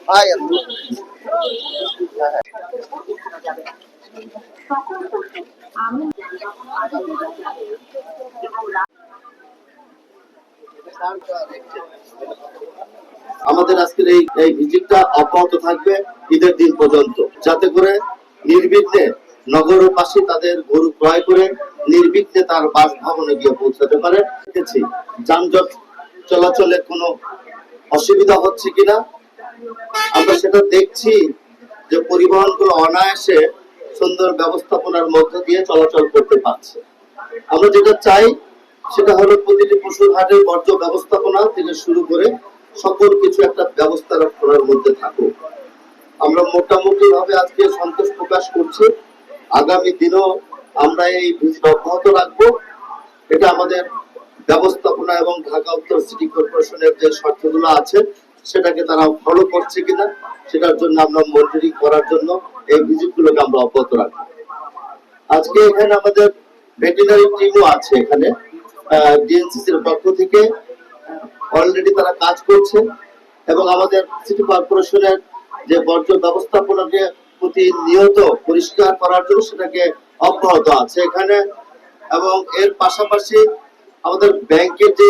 আমাদের আজকের এই ভিজিটটা অব্যাহত থাকবে ঈদের দিন পর্যন্ত, যাতে করে নির্বিঘ্নে নগরবাসী তাদের গরু ক্রয় করে নির্বিঘ্নে তার বাসভবনে গিয়ে পৌঁছাতে পারে। যানজট চলাচলে কোনো অসুবিধা হচ্ছে কিনা আমরা সেটা দেখছি, যে পরিবহনগুলো অনায়াসে সুন্দর ব্যবস্থাপনার মধ্য দিয়ে চলাচল করতে পারছে। আমরা যেটা চাই সেটা হলো প্রতিটি পশুর হাটের বর্জ্য ব্যবস্থাপনা থেকে শুরু করে সকল কিছু একটা ব্যবস্থাপনার মধ্যে থাকুক। আমরা মোটামুটি ভাবে আজকে সন্তোষ প্রকাশ করছি। আগামী দিনও আমরা এই ভিজিট অব্যাহত রাখবো। এটা আমাদের ব্যবস্থাপনা এবং ঢাকা উত্তর সিটি কর্পোরেশনের যে শর্তগুলো আছে সেটাকে তারা ফলো করছে কিনা সেটার জন্য আমরা মনিটরিং করার জন্য এই ভিজিটগুলোকে আমরা অব্যাহত রাখবো। আজকে এখানে আমাদের ভেটেরিনারি টিমও আছে, এখানে ডিএনসিসির পক্ষ থেকে অলরেডি তারা কাজ করছে এবং আমাদের সিটি কর্পোরেশনের যে বর্জ্য ব্যবস্থাপনাকে প্রতিনিয়ত পরিষ্কার করার জন্য সেটাকে অব্যাহত আছে এখানে। এবং এর পাশাপাশি আমাদের ব্যাংকের যে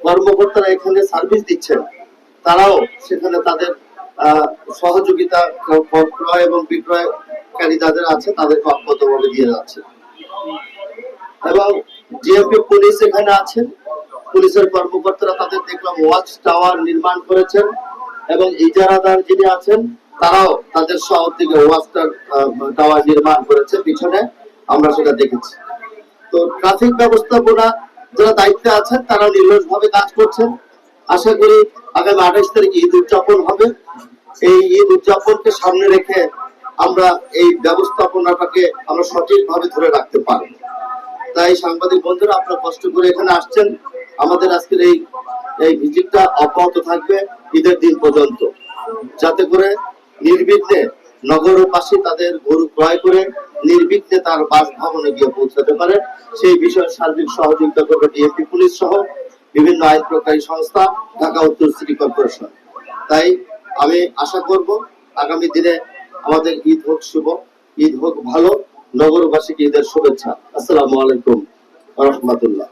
কর্মকর্তারা এখানে সার্ভিস দিচ্ছেন তারাও সেখানে তাদের সহযোগিতা ক্রয় এবং বিক্রয়কারী যাদের আছে তাদেরকে অব্যাহতভাবে দিয়ে যাচ্ছে। এবং ডিএমপি পুলিশ এখানে আছেন, পুলিশের কর্মকর্তারা তাদের দেখলাম ওয়াচ টাওয়ার নির্মাণ করেছেন এবং ইজারাদার যিনি আছেন তারাও তাদের শহর থেকে ওয়াচ টাওয়ার নির্মাণ করেছে পিছনে, আমরা সেটা দেখেছি। তো ট্রাফিক ব্যবস্থাপনা যারা দায়িত্বে আছেন তারাও নির্লসভাবে কাজ করছেন। আশা করি আগামী 28 তারিখ ঈদ উদযাপন হবে। এই ঈদ উদযাপনকে সামনে রেখে আমরা এই ব্যবস্থাপনাটাকে আমরা সঠিকভাবে ধরে রাখতে পারি। তাই সাংবাদিক বন্ধুরা, আপনারা কষ্ট করে এখানে আসছেন। আমাদের আজকের এই ভিজিটটা অব্যাহত থাকবে ঈদের দিন পর্যন্ত, যাতে করে নির্বিঘ্নে নগরবাসী তাদের গরু ক্রয় করে নির্বিঘ্নে তার বাসভবনে গিয়ে পৌঁছাতে পারে। সেই বিষয়ে সার্বিক সহযোগিতা করবে ডিএমপি পুলিশ সহ বিভিন্ন আইন প্রকারী সংস্থা, ঢাকা উত্তর সিটি কর্পোরেশন। তাই আমি আশা করব আগামী দিনে আমাদের ঈদ হোক শুভ, ঈদ হোক ভালো, নগরবাসীকে ঈদের শুভেচ্ছা। আসসালামু আলাইকুম ওয়া রাহমাতুল্লাহ।